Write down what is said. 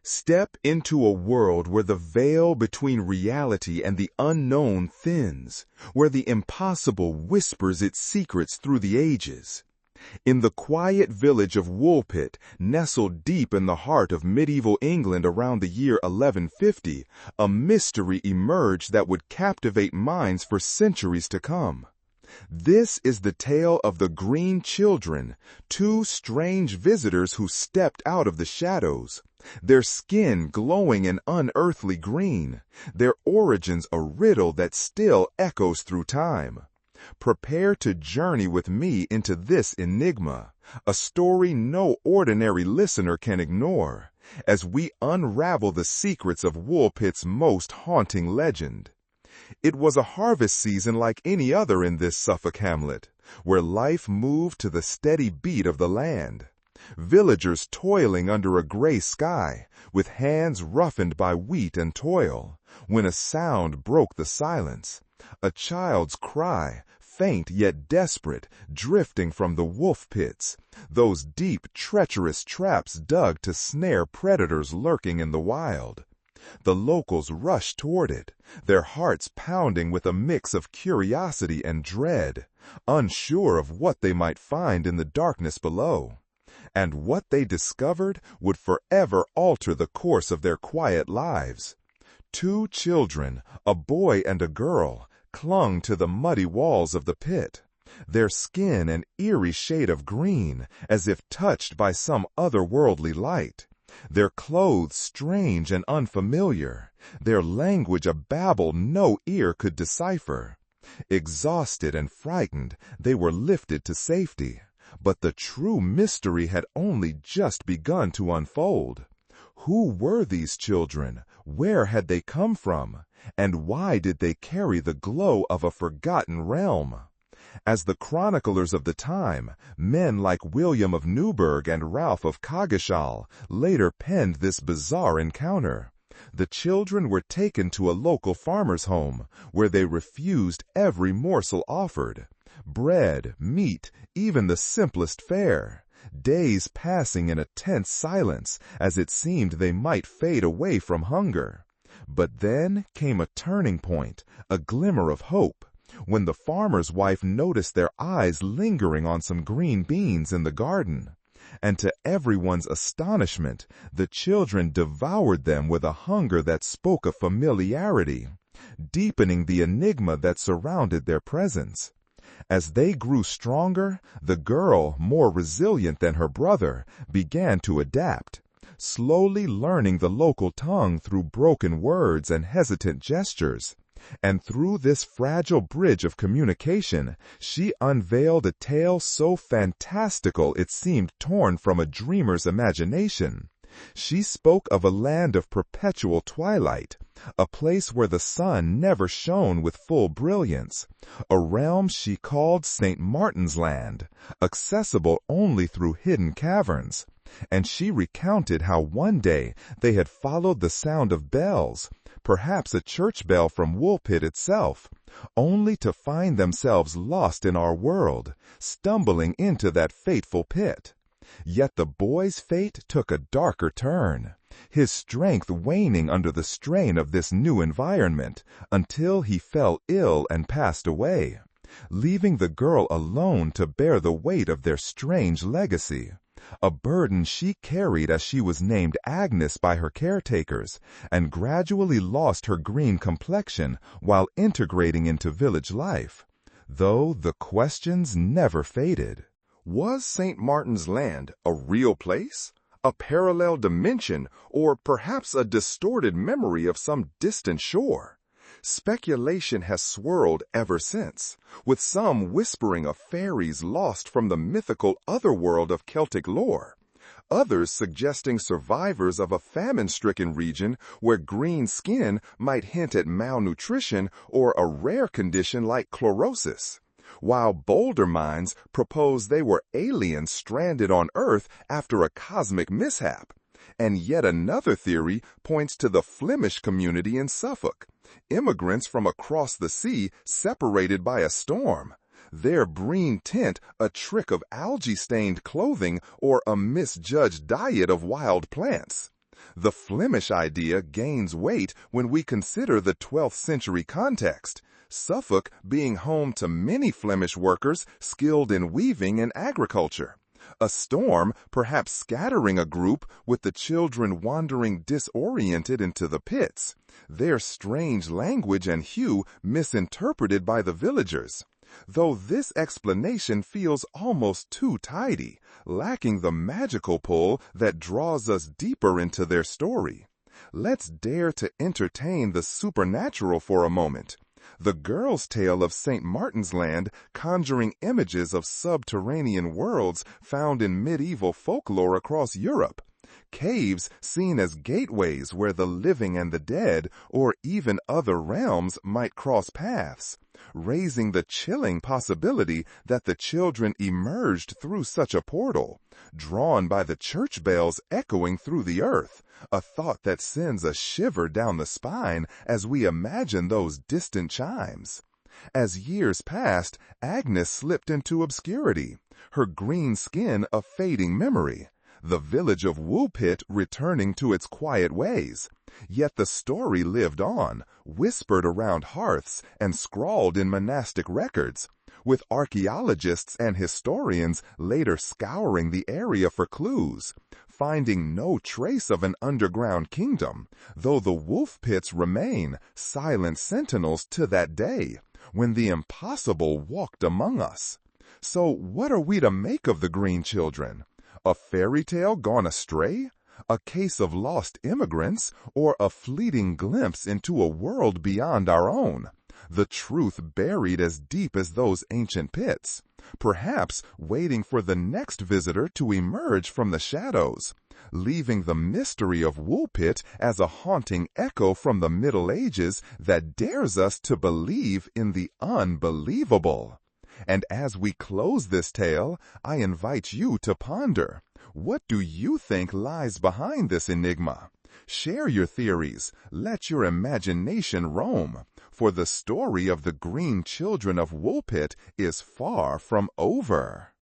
Step into a world where the veil between reality and the unknown thins, where the impossible whispers its secrets through the ages. In the quiet village of Woolpit, nestled deep in the heart of medieval England around the year 1150, a mystery emerged that would captivate minds for centuries to come. This is the tale of the Green Children, two strange visitors who stepped out of the shadows, their skin glowing an unearthly green, their origins a riddle that still echoes through time. Prepare to journey with me into this enigma, a story no ordinary listener can ignore, as we unravel the secrets of Woolpit's most haunting legend. It was a harvest season like any other in this Suffolk hamlet, where life moved to the steady beat of the land. Villagers toiling under a gray sky, with hands roughened by wheat and toil, when a sound broke the silence. A child's cry, faint yet desperate, drifting from the wolf pits, those deep, treacherous traps dug to snare predators lurking in the wild. The locals rushed toward it, their hearts pounding with a mix of curiosity and dread, unsure of what they might find in the darkness below. And what they discovered would forever alter the course of their quiet lives. Two children, a boy and a girl, clung to the muddy walls of the pit, their skin an eerie shade of green, as if touched by some otherworldly light, their clothes strange and unfamiliar, their language a babble no ear could decipher. Exhausted and frightened, they were lifted to safety, but the true mystery had only just begun to unfold. Who were these children? Where had they come from? And why did they carry the glow of a forgotten realm? As the chroniclers of the time, men like William of Newburgh and Ralph of Coggeshall later penned this bizarre encounter. The children were taken to a local farmer's home, where they refused every morsel offered. Bread, meat, even the simplest fare. Days passing in a tense silence, as it seemed they might fade away from hunger. But then came a turning point, a glimmer of hope, when the farmer's wife noticed their eyes lingering on some green beans in the garden. And to everyone's astonishment, the children devoured them with a hunger that spoke of familiarity, deepening the enigma that surrounded their presence. As they grew stronger, the girl, more resilient than her brother, began to adapt, slowly learning the local tongue through broken words and hesitant gestures. And through this fragile bridge of communication, she unveiled a tale so fantastical it seemed torn from a dreamer's imagination. She spoke of a land of perpetual twilight, a place where the sun never shone with full brilliance, a realm she called St. Martin's Land, accessible only through hidden caverns. And she recounted how one day they had followed the sound of bells, perhaps a church bell from Woolpit itself, only to find themselves lost in our world, stumbling into that fateful pit. Yet the boy's fate took a darker turn, his strength waning under the strain of this new environment, until he fell ill and passed away, leaving the girl alone to bear the weight of their strange legacy, a burden she carried as she was named Agnes by her caretakers, and gradually lost her green complexion while integrating into village life, though the questions never faded. Was St. Martin's Land a real place, a parallel dimension, or perhaps a distorted memory of some distant shore? Speculation has swirled ever since, with some whispering of fairies lost from the mythical otherworld of Celtic lore, others suggesting survivors of a famine-stricken region where green skin might hint at malnutrition or a rare condition like chlorosis, while bolder minds propose they were aliens stranded on Earth after a cosmic mishap. And yet another theory points to the Flemish community in Suffolk, immigrants from across the sea separated by a storm, their breen tint a trick of algae-stained clothing or a misjudged diet of wild plants. The Flemish idea gains weight when we consider the 12th century context, Suffolk being home to many Flemish workers skilled in weaving and agriculture. A storm, perhaps scattering a group, with the children wandering disoriented into the pits, their strange language and hue misinterpreted by the villagers. Though this explanation feels almost too tidy, lacking the magical pull that draws us deeper into their story. Let's dare to entertain the supernatural for a moment. The girl's tale of St. Martin's Land, conjuring images of subterranean worlds found in medieval folklore across Europe. Caves seen as gateways where the living and the dead, or even other realms, might cross paths, raising the chilling possibility that the children emerged through such a portal, drawn by the church bells echoing through the earth, a thought that sends a shiver down the spine as we imagine those distant chimes. As years passed, Agnes slipped into obscurity, her green skin a fading memory, the village of Woolpit returning to its quiet ways. Yet the story lived on, whispered around hearths and scrawled in monastic records, with archaeologists and historians later scouring the area for clues, finding no trace of an underground kingdom, though the wolf pits remain silent sentinels to that day, when the impossible walked among us. So what are we to make of the Green Children? A fairy tale gone astray? A case of lost immigrants? Or a fleeting glimpse into a world beyond our own? The truth buried as deep as those ancient pits, perhaps waiting for the next visitor to emerge from the shadows, leaving the mystery of Woolpit as a haunting echo from the Middle Ages that dares us to believe in the unbelievable. And as we close this tale, I invite you to ponder. What do you think lies behind this enigma? Share your theories. Let your imagination roam. For the story of the Green Children of Woolpit is far from over.